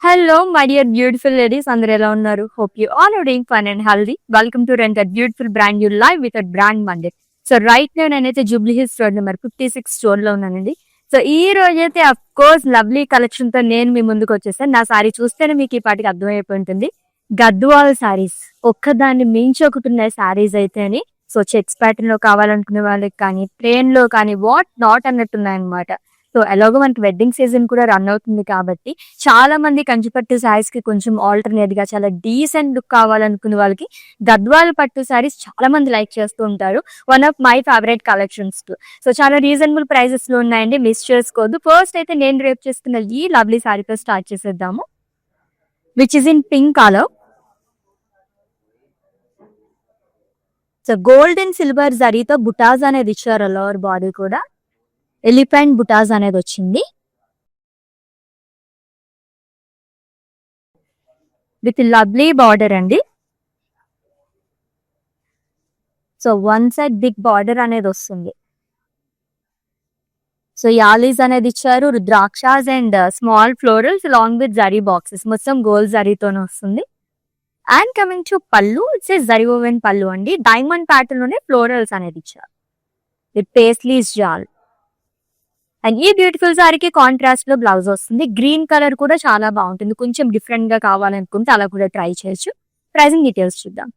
Hello, my dear beautiful ladies. Andare ela unnaru? Hope you all are doing fun and healthy. Welcome to rent a beautiful brand new live with a brand Monday. So right now నేనైతే Jubilee hills road number 56 store లో ఉన్నానండి. So ఈ రోజైతే of course lovely collection తో నేను మీ ముందుకు వచ్చేసాను. నా సారీ చూస్తేనే మీకు ఈ పాటికి అర్థమైపోయి ఉంటుంది. గద్వాల్ సారీస్ ఒక్కదాన్ని మించి ఒకటి ఉన్నాయి సారీస్ అయితే అని. సో చెక్స్ ప్యాటర్న్ లో కావాలనుకునే వాళ్ళకి కానీ ప్లేన్ లో కానీ వాట్ నాట్ అన్నట్టున్నాయి అనమాట. సో ఎలాగో మనకి వెడ్డింగ్ సీజన్ కూడా రన్ అవుతుంది కాబట్టి చాలా మంది కంచిపట్టు శారీస్ కి కొంచెం ఆల్టర్నేట్ గా చాలా డీసెంట్ లుక్ కావాలనుకునే వాళ్ళకి గద్వాల పట్టు శారీస్ చాలా మంది లైక్ చేస్తూ ఉంటారు. One of my favourite collections. So చాలా రీజనబుల్ ప్రైజెస్ లో ఉన్నాయండి, మిస్ చేసుకోవద్దు. ఫస్ట్ అయితే నేను రేపు చేస్తున్న ఈ లవ్లీ శారీతో స్టార్ట్ చేసేద్దాము, which is in pink colour. So gold and silver జరీతో బుటాస్ అనేది ఇచ్చారు. లోవర్ బాడీ కూడా ఎలిఫెంట్ బుటాస్ అనేది వచ్చింది విత్ లవ్లీ బార్డర్ అండి. So one side big border అనేది వస్తుంది. సో యాలీస్ అనేది ఇచ్చారు, rudrakshas and small florals along with zari boxes, మొత్తం గోల్డ్ జరీతోనే వస్తుంది. And coming to pallu, it's zari woven pallu అండి. డైమండ్ ప్యాటర్న్ లోనే ఫ్లోరల్స్ అనేది ఇచ్చారు విత్ పేస్లీస్ జాల్. అండ్ ఈ బ్యూటిఫుల్ సారీకి కాంట్రాస్ట్ లో బ్లౌజ్ వస్తుంది. గ్రీన్ కలర్ కూడా చాలా బాగుంటుంది. కొంచెం డిఫరెంట్ గా కావాలనుకుంటే అలా కూడా ట్రై చేయొచ్చు. ప్రైసింగ్ డీటెయిల్స్ చూద్దాం.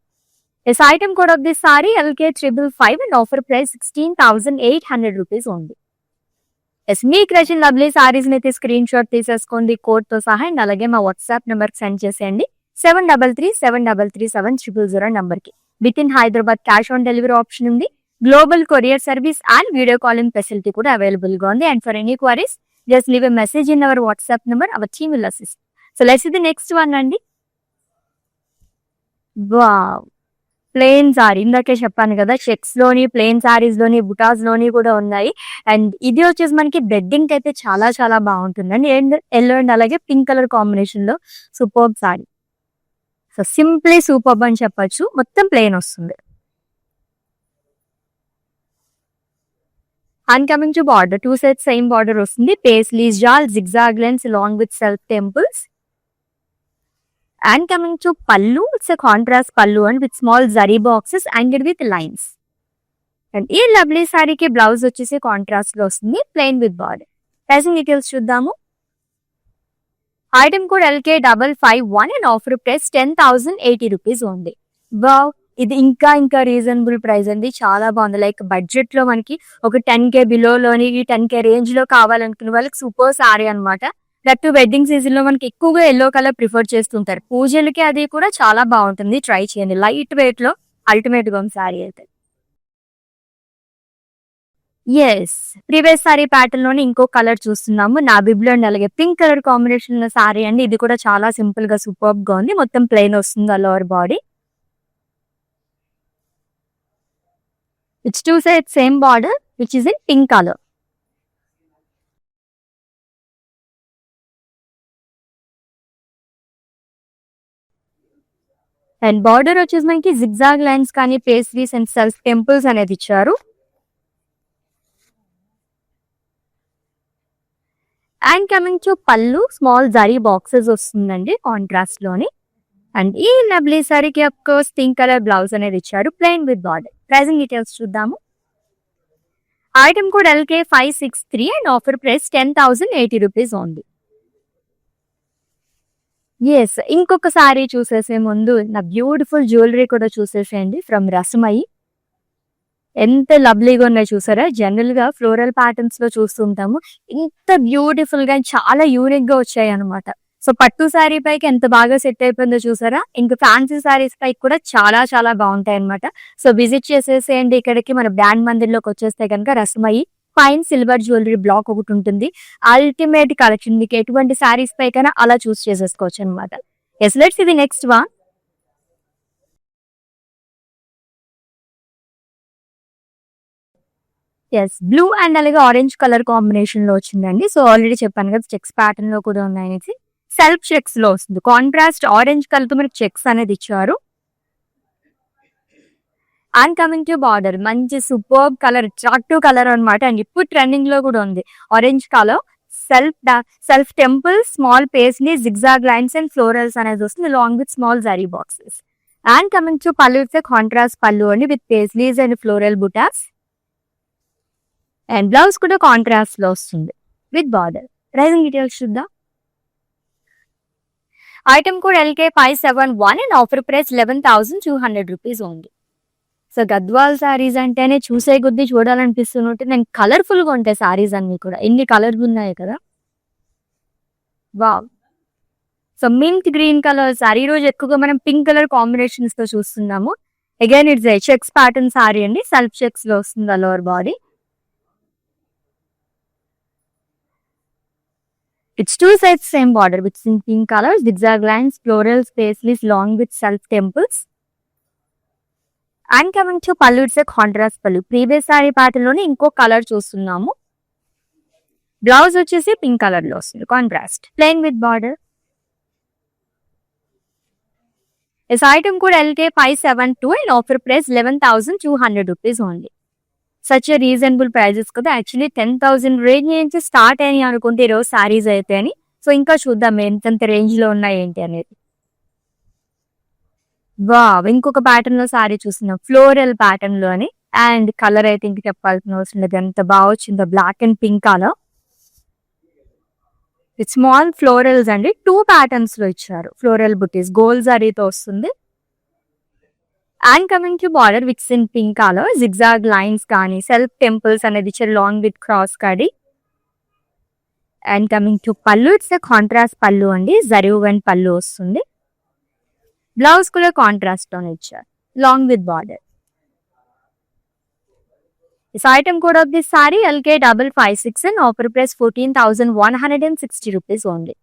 Yes item code of this sorry LK555 and offer price 16,800 rupees ఉంది. ఎస్ మీకు నచ్చిన లవ్లీ సారీస్ అయితే స్క్రీన్ షాట్ తీసేసుకోండి కోడ్ తో సహా. అండ్ అలాగే మా వాట్సాప్ నెంబర్ కి సెండ్ చేసేయండి 7337337000 నంబర్ కి. With in Hyderabad cash on delivery option ఉంది. Global courier service and video calling facility కూడా అవైలబుల్ గా ఉంది. And for any queries just leave a message in our WhatsApp number, our team will assist. So let's see the next one అండి. Wow, plain sari. ఇందాకే చెప్పాను కదా, checks లోని plain saris లోని బుటాస్ లోని కూడా ఉన్నాయి. అండ్ ఇది వచ్చేసి మనకి బెడ్డింగ్ అయితే చాలా చాలా బాగుంటుందండి. అండ్ ఎల్లో అండ్ అలాగే పింక్ కలర్ కాంబినేషన్ లో superb sari. So simply superb అని చెప్పొచ్చు. మొత్తం ప్లెయిన్ వస్తుంది. And coming to border, two sides same border వస్తుంది. Paisleys jaal, zigzag lines along with self temples. And coming to pallu, it's a contrast pallu and with small zari boxes and with lines. And ఈ lovely సారీకి blouse వచ్చేసి contrast లో వస్తుంది, plain with border. Pricing details చూద్దాము. Item code LK551 and offer price 10,080 rupees ఉంది. Wow, ఇది ఇంకా ఇంకా రీజనబుల్ ప్రైస్ అండి, చాలా బాగుంది. లైక్ బడ్జెట్ లో మనకి ఒక 10K బిలోలోని 10K రేంజ్ లో కావాలనుకునే వాళ్ళకి సూపర్ సారీ అనమాట. దట్ వెడ్డింగ్ సీజన్ లో మనకి ఎక్కువగా ఎల్లో కలర్ ప్రిఫర్ చేస్తుంటారు. పూజలకి అది కూడా చాలా బాగుంటుంది, ట్రై చేయండి. లైట్ వెయిట్ లో అల్టిమేట్ గా ఉంది సారీ అయితే. ఎస్, ప్రీవియస్ సారీ ప్యాటర్న్ లోని ఇంకో కలర్ చూస్తున్నాము. నా బిబ్లో అండ్ అలాగే పింక్ కలర్ కాంబినేషన్ ఉన్న సారీ అండి. ఇది కూడా చాలా సింపుల్ గా సూపర్ గా ఉంది. మొత్తం ప్లెయిన్ వస్తుంది lower body. It's two sides same border which is in pink color. And border వచ్చేసి మనకి జిగ్జాగ్ లైన్స్ కానీ పేస్ట్రీస్ అండ్ సెల్ఫ్ టెంపుల్స్ అనేది ఇచ్చారు. And coming to pallu, small zari boxes వస్తుందండి కాంట్రాస్ట్ లోని. అండ్ ఈ లవ్లీ సారీకి of course pink colour blouse అనేది ఇచ్చారు, plain with border. Pricing details చూద్దాము. Item code LK563 and offer price 10,080 rupees ఉంది. ఎస్, ఇంకొక సారీ చూసేసే ముందు నా బ్యూటిఫుల్ జ్యువెలరీ కూడా చూసేసేయండి ఫ్రమ్ రస్మయి. ఎంత లవ్లీగా ఉన్నాయి చూసారా. జనరల్ గా ఫ్లోరల్ ప్యాటర్న్స్ లో చూస్తుంటాము, ఇంత బ్యూటిఫుల్ గా చాలా యూనిక్ గా వచ్చాయి అనమాట. సో పట్టు శారీ పైకి ఎంత బాగా సెట్ అయిపోయిందో చూసారా. ఇంకా ఫ్యాన్సీ శారీస్ పైకి కూడా చాలా చాలా బాగుంటాయి అనమాట. సో విజిట్ చేసేసేయండి ఇక్కడికి. మన బ్రాండ్ మందిర్లోకి వచ్చేస్తే కనుక Rasmayi fine silver jewellery black ఒకటి ఉంటుంది. అల్టిమేట్ కలెక్షన్, మీకు ఎటువంటి శారీస్ పైకైనా అలా చూస్ చేసేసుకోవచ్చు అనమాట. ఎస్, లెట్స్ ఇది next one. Yes, blue and అలాగే ఆరెంజ్ కలర్ కాంబినేషన్ లో వచ్చిందండి. సో ఆల్రెడీ చెప్పాను కదా చెక్స్ ప్యాటర్న్ లో కూడా ఉన్నాయి. సెల్ఫ్ చెక్స్ లో వస్తుంది. కాంట్రాస్ట్ ఆరెంజ్ కలర్ తో మనకి చెక్స్ అనేది ఇచ్చారు. అండ్ కమింగ్ టు బార్డర్, మంచి సూపర్ కలర్, అట్రాక్టివ్ కలర్ అనమాట. అండ్ ఇప్పుడు ట్రెండింగ్ లో కూడా ఉంది orange colour. Self temple, small paisley, zigzag lines and florals అనేది వస్తుంది long with small zari boxes. And coming to pallu, it's contrast pallu అండి విత్ పేస్లీస్ అండ్ ఫ్లోరల్ బుటాస్. అండ్ బ్లౌజ్ కూడా కాంట్రాస్ట్ లో వస్తుంది విత్ బార్డర్. ప్రైసింగ్ డీటెయిల్స్ చూద్దాం. Item code LK571 and offer price 11,200 rupees only. So Gadwal saris అంటేనే చూసే కొద్దీ చూడాలనిపిస్తున్నట్టు, నేను కలర్ఫుల్ గా ఉంటాయి సారీస్ అన్ని కూడా. ఎన్ని కలర్స్ ఉన్నాయి కదా, wow. So mint green colour sari, ఈ రోజు ఎక్కువగా మనం పింక్ కలర్ కాంబినేషన్స్ తో చూస్తున్నాము. Again it's checks pattern sorry అండి, సెల్ఫ్ చెక్స్ లో వస్తుంది lower body. It's two sides same border with pink colors, zigzag lines, florals, paisleys long with self temples. And coming to pallu, it's a contrast pallu. Previous saree pattern lone inko color చూస్తున్నాము. Blouse వచ్చేసి pink color లో వస్తుంది contrast, plain with border. This item code LK572 and offer price 11,200 rupees only. Such reasonable prices కదా. Actually 10,000 range నుంచి start అని అనుకుంటే ఈరోజు సారీస్ అయితే అని. సో ఇంకా చూద్దాం ఎంతెంత రేంజ్ లో ఉన్నాయి ఏంటి అనేది. వావ్, ఇంకొక ప్యాటర్న్ లో సారీ చూస్తున్నాం ఫ్లోరల్ ప్యాటర్న్ లో అని. అండ్ కలర్ అయితే ఇంక చెప్పాల్సిన అవసరం లేదు, ఎంత బాగా వచ్చిందో, black and pink colour with small florals అండి. 2 ప్యాటర్న్స్ లో ఇచ్చారు ఫ్లోరల్ బుటీస్, గోల్డ్ జరీతో వస్తుంది. And coming to border with in pink colour, zigzag lines కానీ సెల్ఫ్ టెంపుల్స్ అనేది ఇచ్చారు long with cross kadhi. And coming to pallu, it's contrast pallu అండి, zari woven పళ్ళు వస్తుంది. బ్లౌజ్ కూడా కాంట్రాస్ట్ లోనే ఇచ్చారు long with border. This item code of this sorry LK556 and offer price 14,160 rupees only.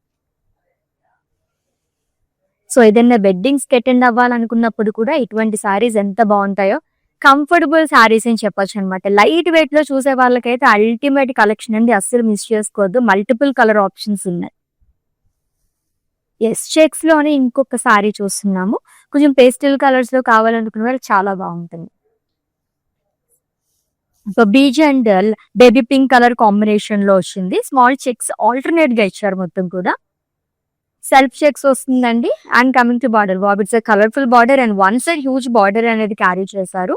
So ఏదైనా వెడ్డింగ్స్ కి అటెండ్ అవ్వాలనుకున్నప్పుడు కూడా ఇటువంటి సారీస్ ఎంత బాగుంటాయో. కంఫర్టబుల్ సారీస్ అని చెప్పొచ్చు అనమాట. లైట్ వెయిట్ లో చూసే వాళ్ళకైతే అల్టిమేట్ కలెక్షన్ అండి, అస్సలు మిస్ చేసుకోవద్దు. మల్టిపుల్ కలర్ ఆప్షన్స్ ఉన్నాయి. ఎస్ చెక్స్ లోనే ఇంకొక సారీ చూస్తున్నాము, కొంచెం పేస్టల్ కలర్స్ లో కావాలనుకున్న వాళ్ళు చాలా బాగుంటుంది. So beige and baby pink colour combination లో వచ్చింది. స్మాల్ చెక్స్ ఆల్టర్నేట్ గా ఇచ్చారు మొత్తం కూడా. సెల్ఫ్ చెక్స్ వస్తుందండి. And coming to border, wow, it's colourful border and one side huge border అనేది క్యారీ చేశారు.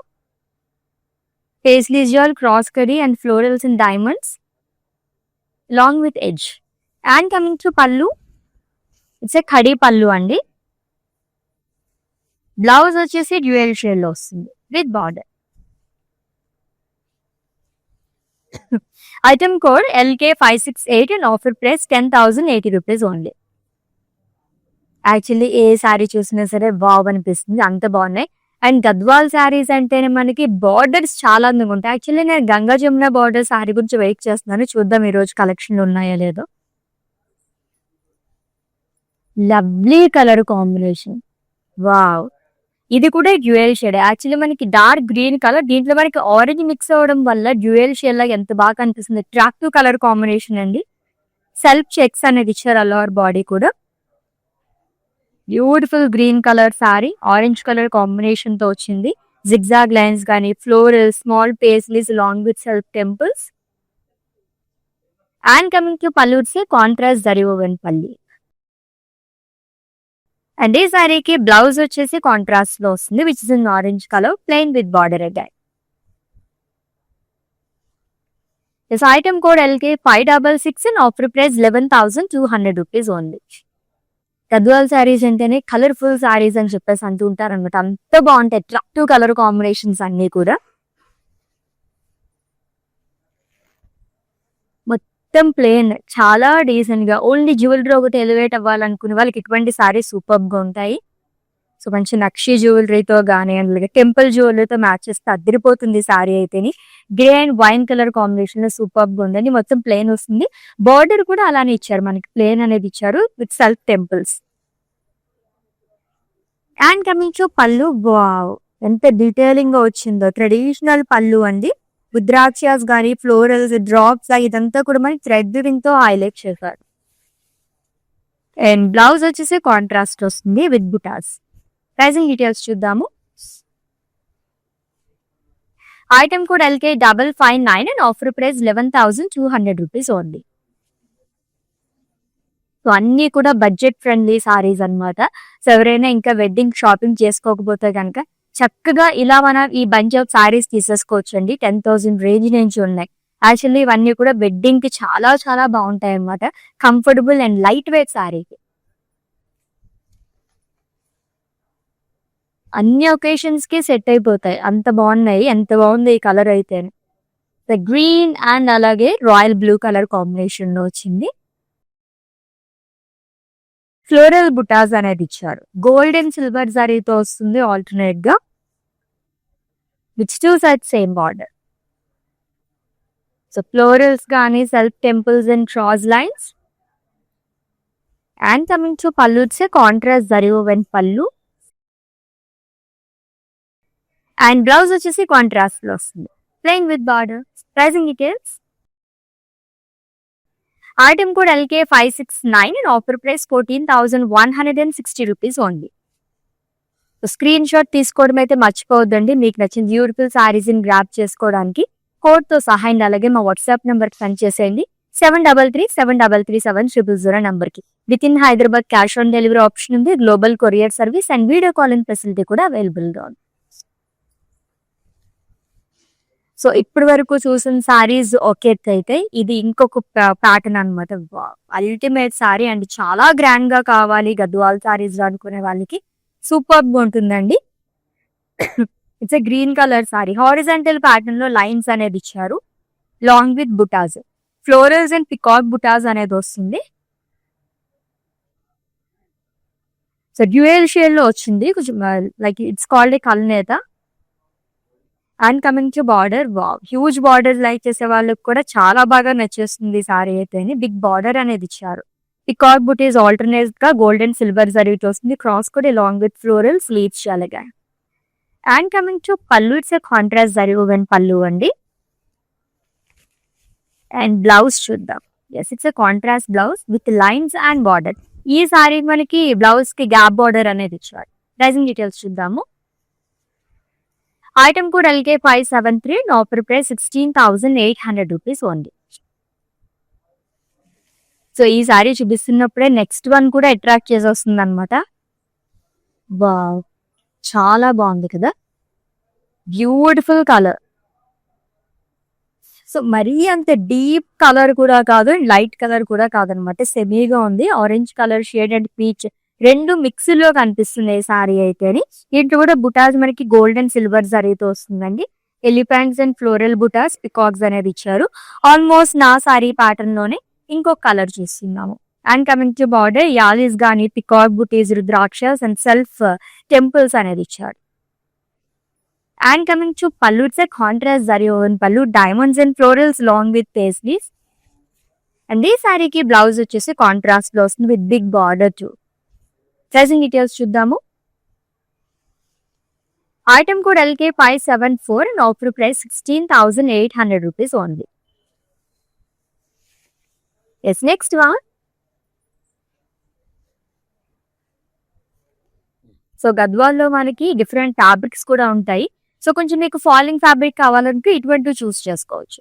పేస్లీ జాల్, క్రాస్ కరీ and florals and diamonds long with edge. And coming to pallu, it's khadi pallu అండి. Blouse వచ్చేసి డ్యూయల్ షేడ్ లో వస్తుంది with border. Item code LK568 and offer price 10,080 rupees only. Actually ఏ శారీ చూసినా సరే వావ్ అనిపిస్తుంది, అంత బాగున్నాయి. అండ్ గద్వాల్ శారీస్ అంటేనే మనకి బార్డర్స్ చాలా అందంగా ఉంటాయి. యాక్చువల్లీ నేను గంగా జమున బార్డర్ శారీ గురించి వెయిట్ చేస్తున్నాను, చూద్దాం ఈ రోజు కలెక్షన్లు ఉన్నాయో లేదో. Lovely colour combination, wow. ఇది కూడా డ్యూయల్ షేడ్. యాక్చువల్లీ మనకి డార్క్ గ్రీన్ కలర్, దీంట్లో మనకి ఆరెంజ్ మిక్స్ అవ్వడం వల్ల డ్యూయల్ షేడ్ లాగా ఎంత బాగా కనిపిస్తుంది. అట్రాక్టివ్ కలర్ కాంబినేషన్ అండి. సెల్ఫ్ చెక్స్ అనేది ఇచ్చారు అల్లవర్ బాడీ కూడా. Beautiful green colour sorry, orange colour combination తో వచ్చింది. జిగ్జాగ్ లైన్స్ కానీ floral, small paisleys long with self temples. And coming to పళ్ళు, కాంట్రాస్ట్ జరీ ఓవెన్ పల్లి. అండ్ ఈ సారీకి బ్లౌజ్ వచ్చేసి కాంట్రాస్ట్ లో వస్తుంది which is in orange colour, plain with border again. This item code LK566 and offer price 11,200 rupees only. Gadwal saris అంటేనే colourful saris అని చెప్పేసి అంటూ ఉంటారు అనమాట. అంత బాగుంటాయి, అట్రాక్టివ్ కలర్ కాంబినేషన్స్ అన్ని కూడా. మొత్తం ప్లేన్, చాలా డీసెంట్ గా. ఓన్లీ జ్యువెలరీ ఒకటి ఎలివేట్ అవ్వాలనుకునే వాళ్ళకి ఇటువంటి శారీస్ సూపర్ గా ఉంటాయి. సో మంచి నక్షి జ్యువెలరీతో కానీ అలాగే టెంపుల్ జ్యువెలరీతో మ్యాచ్ చేస్తే అదిరిపోతుంది శారీ అయితేని. Grey and wine colour combination లో సూపర్ గా ఉందండి. మొత్తం ప్లేన్ వస్తుంది, బార్డర్ కూడా అలానే ఇచ్చారు మనకి, ప్లేన్ అనేది ఇచ్చారు with self temples. And coming to పళ్ళు, వావ్, ఎంత డీటెయిలింగ్ గా వచ్చిందో. ట్రెడిషనల్ పళ్ళు అండి, రుద్రాక్షస్ కానీ ఫ్లోరల్స్, డ్రాప్స్, ఇదంతా కూడా మనకి థ్రెడ్ వివింగ్ తో హైలైట్ చేశారు. అండ్ బ్లౌజ్ వచ్చేసి కాంట్రాస్ట్ వస్తుంది విత్ బుటాస్. ప్రైసింగ్ డీటెయిల్స్ చూద్దాము. Item code LK559 and offer price 11,200 rupees only. So అన్ని కూడా బడ్జెట్ ఫ్రెండ్లీ సారీస్ అన్నమాట. సో ఎవరైనా ఇంకా వెడ్డింగ్ షాపింగ్ చేసుకోకపోతే కనుక చక్కగా ఇలా మనం ఈ బంచ్ ఆఫ్ సారీస్ తీసేసుకోవచ్చు అండి. 10,000 రేంజ్ నుంచి ఉన్నాయి. యాక్చువల్లీ ఇవన్నీ కూడా వెడ్డింగ్ కి చాలా చాలా బాగుంటాయి అన్నమాట. కంఫర్టబుల్ అండ్ లైట్ వెయిట్ సారీకి అన్ని ఒకేషన్స్ కి సెట్ అయిపోతాయి. అంత బాగున్నాయి. ఎంత బాగుంది ఈ కలర్ అయితే. గ్రీన్ అండ్ అలాగే రాయల్ బ్లూ కలర్ కాంబినేషన్ లో వచ్చింది. ఫ్లోరల్ బుటాస్ అనేది ఇచ్చారు. గోల్డ్ అండ్ సిల్వర్ జరీతో వస్తుంది ఆల్టర్నేట్ గా, which two sides same border. So florals కానీ self temples and cross lines. And coming to pallu వచ్చే contrast zari woven pallu. And blouse వచ్చేసి కాంట్రాస్ట్ లో వస్తుంది, plain with border. Pricing details. Item code LK569 and offer price 14,160 rupees only. Screenshot తీసుకోవడం అయితే మర్చిపోవద్దండి. మీకు నచ్చిన బ్యూటిఫుల్ సారీస్ ని గ్రాప్ చేసుకోవడానికి కోడ్ తో సహా అండ్ అలాగే మా వాట్సాప్ నెంబర్ కి సెండ్ చేసేయండి. 7337337000 నంబర్ కి. With in Hyderabad cash on delivery option ఉంది. Global courier service and video calling facility కూడా అవైలబుల్ గా ఉంది. సో ఇప్పటి వరకు చూసిన సారీస్ ఒకే అయితే ఇది ఇంకొక ప్యాటర్న్ అనమాట. అల్టిమేట్ సారీ అండ్ చాలా గ్రాండ్ గా కావాలి గద్వాల్ సారీస్ అనుకునే వాళ్ళకి సూపర్ గా ఉంటుందండి. It's a green colour sari. Horizontal pattern లో లైన్స్ అనేది ఇచ్చారు, long with butas. Florals and peacock butas అనేది వస్తుంది. సో డ్యూయల్ షేడ్ లో వచ్చింది కొంచెం, like it's called a kalneta. And coming to border, wow huge border like చేసే వాళ్ళకి కూడా చాలా బాగా నచ్చేస్తుంది సారీ అయితే. బిగ్ బార్డర్ అనేది ఇచ్చారు. పికాక్ బుటీస్ ఆల్టర్నేట్ గా గోల్డ్ అండ్ సిల్వర్ జరీతో వస్తుంది. క్రాస్ కూడా లాంగ్ విత్ ఫ్లోరల్ స్లీవ్స్ చాలాగా. And coming to pallu, it's a contrast zari woven pallu అండి. అండ్ బ్లౌజ్ చూద్దాం. Yes, it's a contrast blouse with lines and border. ఈ సారీ మనకి బ్లౌజ్ కి గ్యాప్ బార్డర్ అనేది ఇచ్చారు. ప్రైసింగ్ డీటెయిల్స్ చూద్దాము. Item code LK573 and offer price 16,800 rupees only. So ఈ సారీ చూపిస్తున్నప్పుడే నెక్స్ట్ వన్ కూడా అట్రాక్ట్ చేసి వస్తుంది అనమాట. వావ్, చాలా బాగుంది కదా, బ్యూటిఫుల్ కలర్. సో మరీ అంత డీప్ కలర్ కూడా కాదు అండ్ లైట్ కలర్ కూడా కాదనమాట. సెమీగా ఉంది. Orange colour shade and peach రెండు మిక్స్ లో కనిపిస్తున్నాయి సారీ అయితే. దీంట్లో కూడా బుటాస్ మనకి గోల్డ్ అండ్ సిల్వర్ జరీతో వస్తుందండి. Elephants and floral butas peacocks అనేది ఇచ్చారు. ఆల్మోస్ట్ నా సారీ ప్యాటర్న్ లోనే ఇంకొక కలర్ చూస్తున్నాము. And coming to border, yalis గానీ peacock butis, rudrakshas and self temples అనేది ఇచ్చారు. And coming to pallu, it's a contrast zari woven pallu, diamonds and florals long with paisleys. And ఈ సారీకి బ్లౌజ్ వచ్చేసి కాంట్రాస్ట్ లో వస్తుంది with big border too. Pricing details చూద్దాము. Item code LK574 and offer price 16,800 rupees only. Yes, next one. So గద్వాల్లో మనకి different fabrics కూడా ఉంటాయి. సో కొంచెం మీకు ఫాలింగ్ ఫ్యాబ్రిక్ కావాలంటే ఇటువంటివి చూస్ చేసుకోవచ్చు.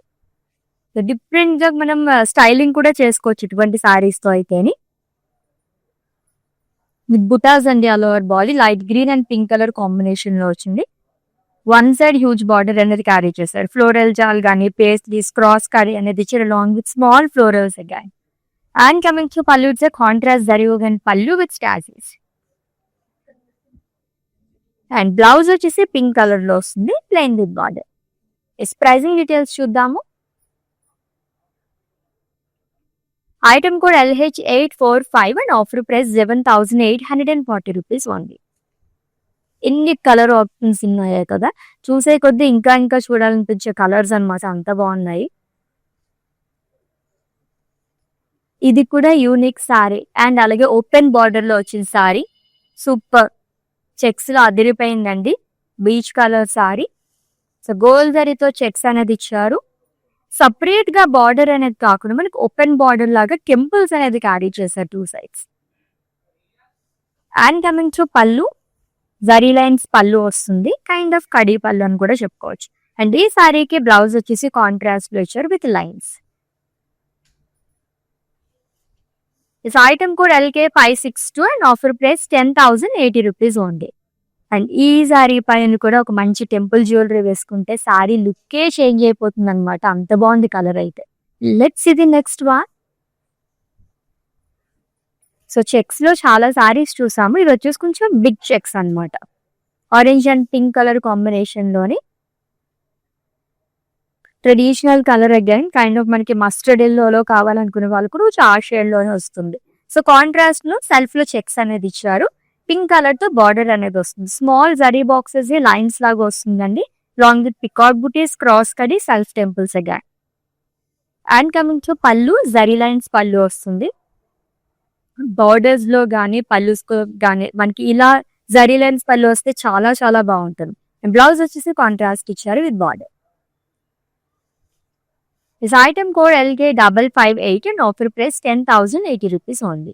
సో డిఫరెంట్ గా మనం స్టైలింగ్ కూడా చేసుకోవచ్చు ఇటువంటి సారీస్ తో అయితే. విత్ బుటాస్ అండి all over body. Light green and pink colour combination లో వచ్చింది. వన్ సైడ్ హ్యూజ్ బార్డర్ అనేది క్యారీ చేశారు. ఫ్లోరల్ జాల్ కానీ పేస్లీస్ క్రాస్ క్యారీ అనేది ఇచ్చారు long with small florals again. And coming to pallu, it's contrast zari woven pallu with stages. And blouse వచ్చేసి pink colour లో వస్తుంది, plain with border. Pricing details చూద్దాము. Item code LH845 and offer price 7,840 rupees only. ఎన్ని colour options ఉన్నాయో కదా, చూసే కొద్దీ ఇంకా ఇంకా చూడాలనిపించే కలర్స్ అన్నమాట. అంత బాగున్నాయి. ఇది కూడా యూనిక్ సారీ అండ్ అలాగే ఓపెన్ బార్డర్ లో వచ్చిన సారీ. సూపర్, చెక్స్ లో అదిరిపోయిందండి. Peach colour sari. So gold జరీతో చెక్స్ అనేది ఇచ్చారు. సపరేట్ గా బార్డర్ అనేది కాకుండా మనకి ఓపెన్ బార్డర్ లాగా టెంపుల్స్ అనేది క్యారీ చేశారు two sides. And coming to pallu, zari lines pallu వస్తుంది. కైండ్ ఆఫ్ కడీ పళ్ళు అని కూడా చెప్పుకోవచ్చు. అండ్ ఈ సారీకి బ్లౌజ్ వచ్చేసి కాంట్రాస్ట్ లో ఇచ్చారు with lines. This item code LK562 and offer price 10,080 rupees only. And ఈ సారీ పైన కూడా ఒక మంచి టెంపుల్ జ్యువెలరీ వేసుకుంటే సారీ లుక్కే చేంజ్ అయిపోతుంది అనమాట. అంత బాగుంది కలర్ అయితే. లెట్స్ ఇది నెక్స్ట్ వన్. సో చెక్స్ లో చాలా సారీస్ చూసాము. ఇది వచ్చేసి కొంచెం బిగ్ చెక్స్ అనమాట. Orange and pink colour combination లోని traditional colour again kind of మనకి మస్టర్డ్ ఎల్లోలో కావాలనుకునే వాళ్ళు కూడా ఆ షేడ్ లోనే వస్తుంది. సో కాంట్రాస్ట్ లో సెల్ఫ్ లో చెక్స్ అనేది ఇచ్చారు. పింక్ కలర్ తో బార్డర్ అనేది వస్తుంది. స్మాల్ జరీ బాక్సెస్ లైన్స్ లాగా వస్తుందండి. Long with peacock buttis, cross kadhi, self temples again. And coming to pallu, zari lines pallu వస్తుంది. బార్డర్స్ లో గానీ పళ్ళుస్ గానీ మనకి ఇలా జరీ లైన్స్ పళ్ళు వస్తే చాలా చాలా బాగుంటుంది. బ్లౌజ్ వచ్చేసి కాంట్రాస్ట్ ఇచ్చారు with border. This item code LK558 and offer price 10,080 rupees only.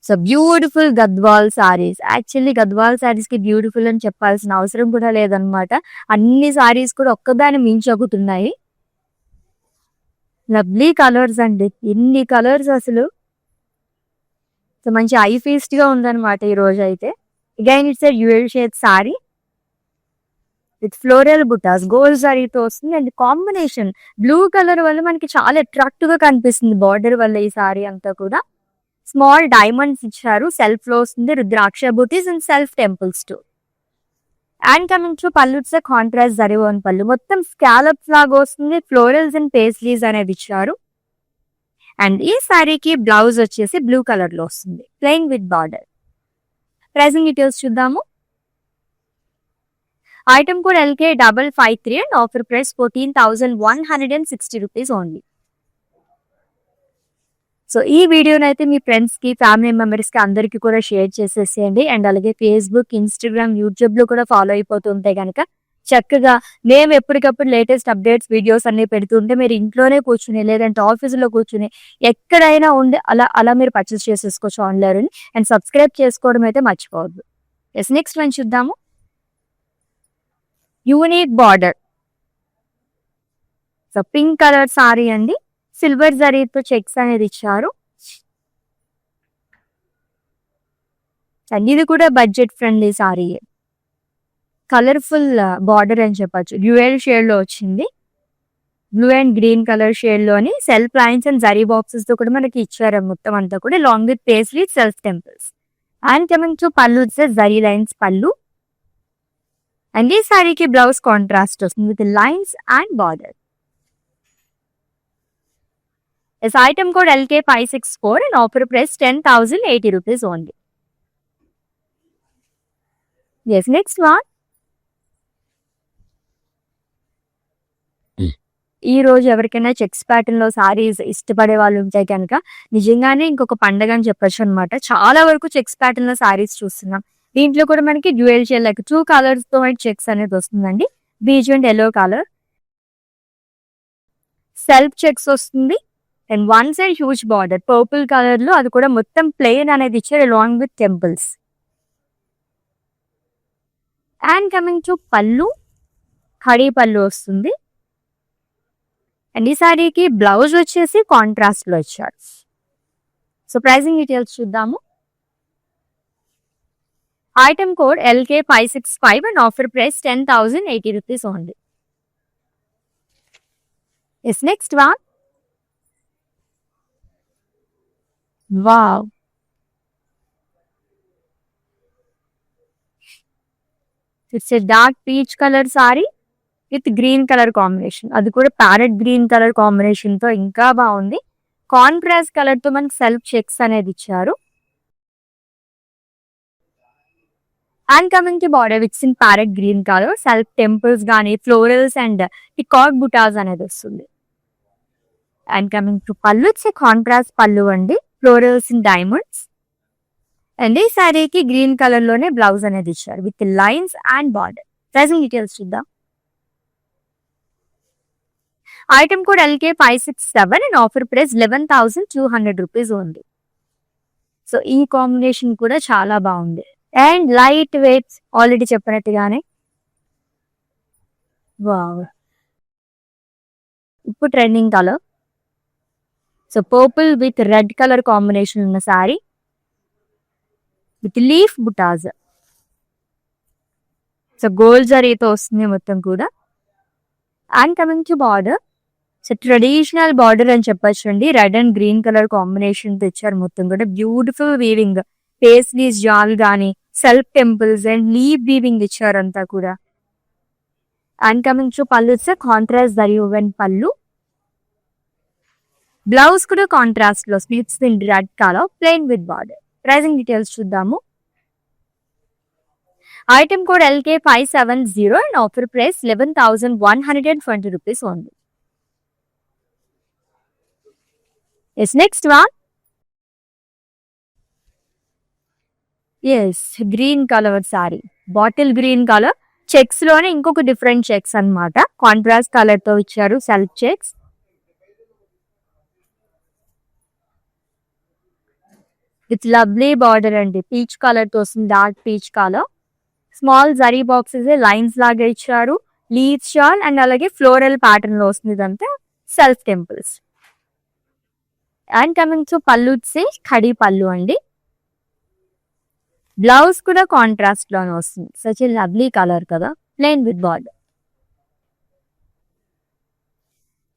So beautiful Gadwal sarees. Actually Gadwal sarees ki beautiful అని చెప్పాల్సిన అవసరం కూడా లేదన్నమాట. అన్ని సారీస్ కూడా ఒక్కదాని మించొకటున్నాయి. లవ్లీ కలర్స్ అండి. ఎన్ని కలర్స్ అసలు. సో మంచి ఐ ఫీస్ట్ గా ఉందన్నమాట ఈ రోజు అయితే. Again it's a dual shade sari with floral butas, gold జరీతో వస్తుంది. అండ్ కాంబినేషన్ బ్లూ కలర్ వల్ల మనకి చాలా అట్రాక్టివ్ గా కనిపిస్తుంది బార్డర్ వల్ల. ఈ సారీ అంతా కూడా స్మాల్ డైమండ్స్ ఇచ్చారు. సెల్ఫ్ లో వస్తుంది. Rudraksha butis and self temples too. And coming to pallu, it's contrast zari woven pallu. మొత్తం స్కాలప్స్ లాగా వస్తుంది. ఫ్లోరల్స్ అండ్ పేస్లీస్ అనేది ఇచ్చారు. అండ్ ఈ సారీకి బ్లౌజ్ వచ్చేసి బ్లూ కలర్ లో వస్తుంది, plain with border. Pricing details చూద్దాము. Item code LK553 and offer price 14,160 rupees only. So ఈ వీడియోని అయితే మీ ఫ్రెండ్స్ కి, ఫ్యామిలీ మెంబర్స్ కి అందరికి కూడా షేర్ చేసేసేయండి. అండ్ అలాగే ఫేస్బుక్, ఇన్స్టాగ్రామ్, యూట్యూబ్ లో కూడా ఫాలో అయిపోతుంటే కనుక చక్కగా మేము ఎప్పటికప్పుడు లేటెస్ట్ అప్డేట్స్ వీడియోస్ అన్ని పెడుతుంటే మీరు ఇంట్లోనే కూర్చుని లేదంటే ఆఫీసులో కూర్చుని ఎక్కడైనా ఉండి అలా మీరు పర్చేస్ చేసేసుకోవచ్చు ఆన్లైన్. అండ్ సబ్స్క్రైబ్ చేసుకోవడం అయితే మర్చిపోవద్దు. ఎస్, నెక్స్ట్ వన్ చూద్దాము. Unique border. So pink colour sari అండి. సిల్వర్ జరీతో చెక్స్ అనేది ఇచ్చారు. అండ్ ఇది కూడా budget friendly sari. Colourful border అని చెప్పచ్చు. డ్యూయల్ షేడ్ లో వచ్చింది. Blue and green colour shade లోని self lines and zari boxes తో కూడా మనకి ఇచ్చారు. మొత్తం అంతా కూడా long with paisley, self temples. And coming to pallu, zari lines pallu. And ఈ సారీకి బ్లౌజ్ కాంట్రాస్ట్ వస్తుంది with lines and border. This item code LK564 and offer price 10,080 rupees only. Yes, next one. ఈ రోజు ఎవరికైనా చెక్స్ ప్యాటర్న్ లో సారీస్ ఇష్టపడే వాళ్ళు ఉంటే కనుక నిజంగానే ఇంకొక పండగ అని చెప్పొచ్చు అనమాట. చాలా వరకు చెక్స్ ప్యాటర్న్ లో సారీస్ చూస్తున్నాం. దీంట్లో కూడా మనకి డ్యూయల్ షేడ్ లైక్ 2 కలర్స్ తో చెక్స్ అనేది వస్తుందండి. Beige and yellow colour. Self checks వస్తుంది. And one side huge border purple colour లో, అది కూడా మొత్తం ప్లెయిన్ అనేది ఇచ్చారు along with temples. And coming to pallu, khadi పళ్ళు వస్తుంది. అండ్ ఈ సారీకి బ్లౌజ్ వచ్చేసి కాంట్రాస్ట్ లో ఇచ్చారు. సో ప్రైసింగ్ డీటెయిల్స్ చూద్దాము. Item code LK565 and offer price 10,080 rupees only. Yes, next one. Wow. It's a dark peach color saree with green color combination. అది కూడా ప్యారెట్ గ్రీన్ కలర్ కాంబినేషన్ తో ఇంకా బాగుంది. Contrast colour తో మనకి self checks అనేది ఇచ్చారు. And coming to border with in parrot green colour, self temples గానీ ఫ్లోరల్స్ అండ్ పికాక్ బుటాస్ అనేది వస్తుంది. And coming to pallu, it's a contrast pallu అండి, ఫ్లోరల్స్ ఇన్ డైమండ్స్. అండ్ ఈ సారీకి గ్రీన్ కలర్ లోనే బ్లౌజ్ అనేది ఇచ్చారు with lines and border. Pricing details చూద్దాం. Item code LK567 and offer price 11,200 rupees ఉంది. సో ఈ కాంబినేషన్ కూడా చాలా బాగుంది. అండ్ లైట్ వెయిట్, ఆల్రెడీ చెప్పినట్టుగానే వావ్! ఇప్పుడు trending colour. So, purple with red colour combination ఉన్న sari with leaf butas. So, gold జరీతో వస్తుంది మొత్తం కూడా. And coming to border. So, traditional border అని చెప్పొచ్చండి. Red and green colour combination తెచ్చారు మొత్తం కూడా. Beautiful weaving. పేస్లీస్ జాల్ గానీ, self temples and leaf weaving ఇచ్చారంతా కూడా. And coming to pallu it's contrast zari woven pallu. Blouse కూడా కాంట్రాస్ట్ లో slits in red colour plain with border. Pricing details చూద్దాము. Item code LK570 and offer price 11,120 rupees only. Yes next one. Yes green colour sari. Bottle green colour checks లోనే ఇంకొక different checks అన్నమాట. Contrast colour తో ఇచ్చారు self checks. With lovely border అండి. Peach colour తో వస్తుంది. Dark peach colour. Small zari boxes lines లాగా ఇచ్చారు. లీవ్స్ షాల్ అండ్ అలాగే ఫ్లోరల్ ప్యాటర్న్ లో వస్తుంది. ఇదంతా self temples. And coming to pallu khadi pallu అండి. బ్లౌజ్ కూడా కాంట్రాస్ట్ లోనే వస్తుంది. సచ్ ఏ లవ్లీ కలర్ కదా. Plain with border.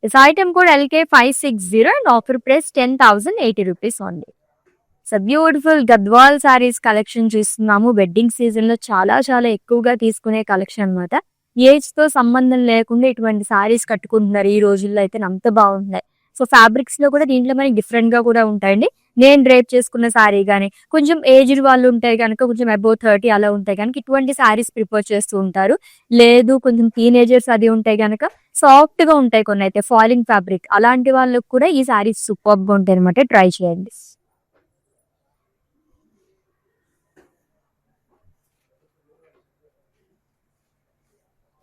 This item code LK560 and offer price 10,080 rupees only. So beautiful Gadwal saris collection చూస్తున్నాము. వెడ్డింగ్ సీజన్ లో చాలా చాలా ఎక్కువగా తీసుకునే కలెక్షన్ అనమాట. ఏజ్ తో సంబంధం లేకుండా ఇటువంటి సారీస్ కట్టుకుంటున్నారు ఈ రోజుల్లో. అయితే అంత బాగుంటున్నాయి. సో ఫ్యాబ్రిక్స్ లో కూడా దీంట్లో మనకి డిఫరెంట్ గా కూడా ఉంటాయండి. నేను డ్రేప్ చేసుకున్న సారీ కానీ, కొంచెం ఏజ్డ్ వాళ్ళు ఉంటాయి కనుక, కొంచెం అబౌవ్ 30 అలా ఉంటాయి కనుక ఇటువంటి సారీస్ ప్రిఫర్ చేస్తూ ఉంటారు. లేదు కొంచెం టీనేజర్స్ అది ఉంటాయి కనుక సాఫ్ట్ గా ఉంటాయి కొన్ని అయితే ఫాలింగ్ ఫ్యాబ్రిక్. అలాంటి వాళ్ళకి కూడా ఈ సారీస్ సూపర్ గా ఉంటాయి అనమాట. ట్రై చేయండి.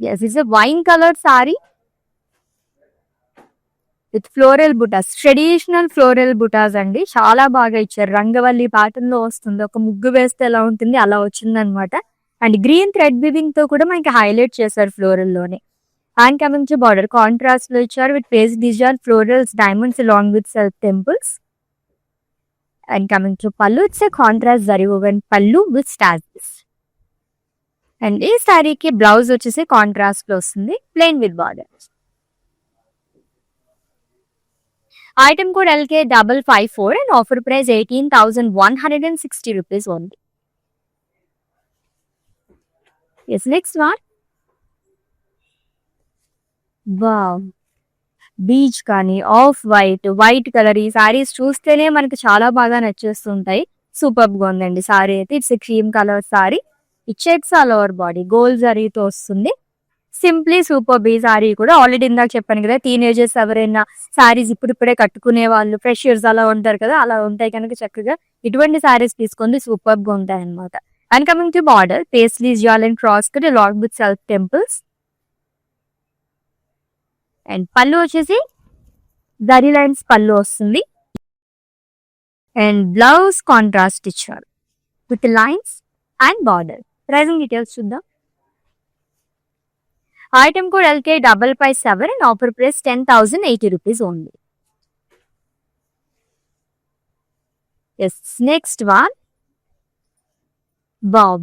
Yes it's wine colour sari with floral butas. Traditional floral butas అండి. చాలా బాగా ఇచ్చారు. రంగవల్లి ప్యాటర్న్ లో వస్తుంది. ఒక ముగ్గు వేస్తే ఎలా ఉంటుంది అలా వచ్చింది అనమాట. అండ్ గ్రీన్ థ్రెడ్ వివింగ్ తో కూడా మనకి హైలైట్ చేశారు ఫ్లోరల్ లోనే. And coming to border contrast లో ఇచ్చారు with pace design florals diamonds along with self temples. And coming to pallu it's contrast zari woven pallu with stars. And ఈ సారీకి బ్లౌజ్ వచ్చేసి కాంట్రాస్ట్ లో వస్తుంది. Plain with border. Item code LK554 and offer price 18,160 rupees only. Yes next one. Wow peach కానీ off white colour ఈ సారీస్ చూస్తేనే మనకి చాలా బాగా నచ్చేస్తుంటాయి. సూపర్ గా ఉందండి సారీ అయితే. It's cream colour sari. ఈ checks all over body gold జరీతో వస్తుంది. సింప్లీ సూపర్ ఈ సారీ కూడా. ఆల్రెడీ ఇందాక చెప్పాను కదా, టీనేజర్స్ ఎవరైనా సారీస్ ఇప్పుడిప్పుడే కట్టుకునే వాళ్ళు, ఫ్రెషర్స్ అలా ఉంటారు కదా, అలా ఉంటాయి కనుక చక్కగా ఇటువంటి సారీస్ తీసుకుంది. సూపర్ గా ఉంటాయి అనమాట. And coming to border paisleys jaal and cross cut long with self temples. And pallu వచ్చేసి జరీ లైన్స్ పళ్ళు వస్తుంది. అండ్ బ్లౌజ్ కాంట్రాస్ట్ ఇచ్చారు with lines and border. Pricing details చూద్దాం. Item code LK557 and offer price 10,080 rupees only. Yes next one.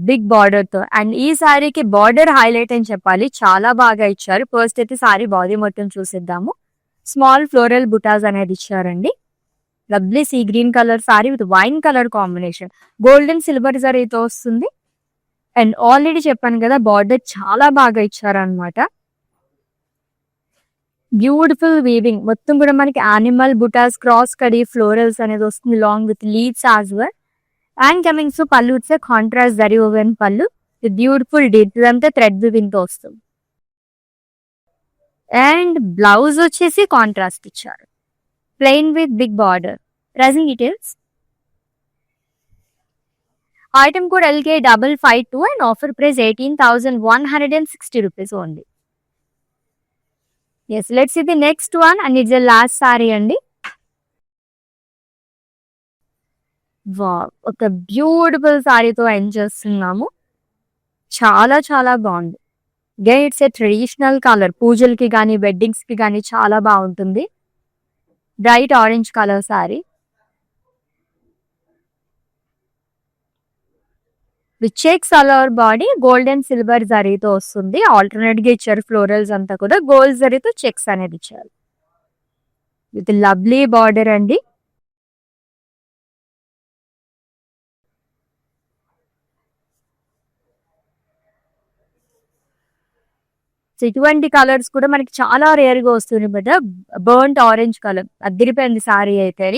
Big border తో. And ఈ సారీకి border highlight అని చెప్పాలి. చాలా బాగా ఇచ్చారు. ఫస్ట్ అయితే సారీ బాడీ మొత్తం చూసిద్దాము. స్మాల్ ఫ్లోరల్ బుటాస్ అనేది ఇచ్చారండి. Lovely sea green colour sari with wine colour combination. Golden silver జరీతో వస్తుంది. అండ్ ఆల్రెడీ చెప్పాను కదా, బార్డర్ చాలా బాగా ఇచ్చారనమాట. బ్యూటిఫుల్ వీవింగ్ మొత్తం కూడా మనకి యానిమల్ బుటాస్ క్రాస్ కడి ఫ్లోరల్స్ అనేది వస్తుంది long with leaves as well. And coming to pallu it's contrast zari woven pallu with beautiful detail అంతా థ్రెడ్ వివింగ్ తో వస్తుంది. అండ్ బ్లౌజ్ వచ్చేసి కాంట్రాస్ట్ ఇచ్చారు plain with big border. Pricing details. Item code LK552 and offer price 18,160 rupees only. Yes let's see the next one and it's the last sari అండి. ఒక beautiful సారీతో end చేస్తున్నాము. చాలా చాలా బాగుంది. Again, it's a traditional color. పూజలకి కానీ weddings కి కానీ చాలా బాగుంటుంది. Bright orange colour sari with checks all over body gold and silver జరీతో వస్తుంది. ఆల్టర్నేట్ గా ఇచ్చారు ఫ్లోరల్స్ అంతా కూడా గోల్డ్ జరీతో చెక్స్ అనేది ఇచ్చారు విత్ లవ్లీ బార్డర్ అండి. సో ఇటువంటి కలర్స్ కూడా మనకి చాలా రేర్ గా వస్తుంది బట్ బర్న్ట్ ఆరెంజ్ కలర్ అదిరిపోయింది సారీ అయితే.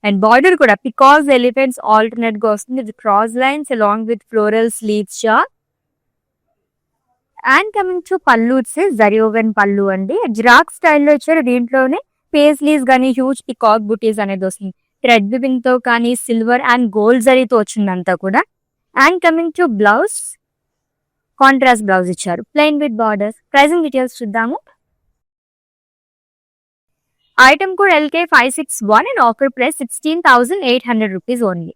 అండ్ బార్డర్ కూడా పికాజ్ ఎలిఫెంట్స్ ఆల్టర్నేట్ గా వస్తుంది with cross lines along with floral sleeves short. And coming to pallu వచ్చే జరియోవెన్ పళ్ళు అండి. జిరాక్ స్టైల్లో ఇచ్చారు. దీంట్లోనే పేస్లీస్ కానీ హ్యూజ్ పికాక్ బుటీస్ అనేది వస్తుంది. థ్రెడ్ వివింగ్ తో కానీ సిల్వర్ అండ్ గోల్డ్ జరీతో వచ్చిందంతా కూడా. And coming to blouse contrast blouse ఇచ్చారు plain with borders. Pricing details చూద్దాము. ఐటమ్ కూడా LK 561 and offer price 16,800 rupees only.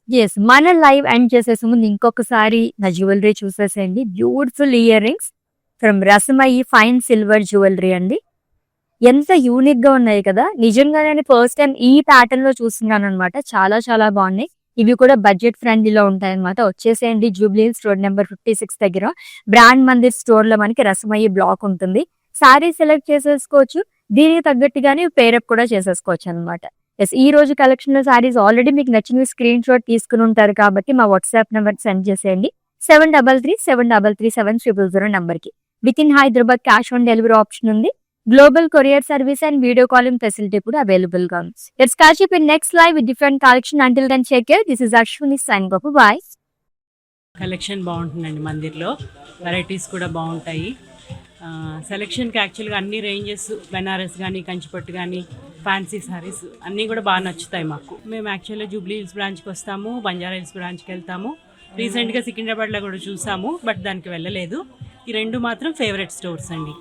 Yes మన లైవ్ ఎండ్ చేసేసే ముందు ఇంకొకసారి నా జ్యువెలరీ చూసేసేయండి. Beautiful ear rings from Rasamayi fine silver jewellery అండి. ఎంత యూనిక్ గా ఉన్నాయి కదా. నిజంగా నేను ఫస్ట్ టైం ఈ ప్యాటర్న్ లో చూస్తున్నాను అనమాట. చాలా చాలా బాగున్నాయి. ఇవి కూడా బడ్జెట్ ఫ్రెండ్లీలో ఉంటాయి అనమాట. వచ్చేసేయండి జూబ్లీ హిల్స్ రోడ్ నెంబర్ 56 దగ్గర బ్రాండ్ మందిర్ స్టోర్ లో మనకి రసమయ్యి బ్లాక్ ఉంటుంది. సారీ సెలెక్ట్ చేసేసుకోవచ్చు. దీనికి తగ్గట్టుగానే పేరప్ కూడా చేసేసుకోవచ్చు అనమాట. ఎస్ ఈ రోజు కలెక్షన్ లో సారీస్ ఆల్రెడీ మీకు నచ్చినవి స్క్రీన్ షాట్ తీసుకుని ఉంటారు కాబట్టి మా వాట్సాప్ నెంబర్ సెండ్ చేసేయండి 7337337000 నెంబర్ కి. With in Hyderabad cash on delivery option ఉంది. Global courier service and video calling facility కూడా అవైలబుల్ గా ఉంది. Let's catch up in next live with different collection. Until then, take care. This is Ashwini signing off. Bye. Collection బాగుంటుందండి. మందిర్లో varieties కూడా బాగుంటాయి. సెలెక్షన్కి యాక్చువల్గా అన్ని ranges Banaras కానీ కంచిపట్టు కానీ ఫ్యాన్సీ సారీస్ అన్నీ కూడా బాగా నచ్చుతాయి మాకు. మేము యాక్చువల్గా జూబ్లీ హిల్స్ బ్రాంచ్కి వస్తాము, బంజారా హిల్స్ బ్రాంచ్కి వెళ్తాము. రీసెంట్గా సికింద్రాబాద్లో కూడా చూసాము బట్ దానికి వెళ్ళలేదు. ఈ రెండు మాత్రం ఫేవరెట్ స్టోర్స్ అండి.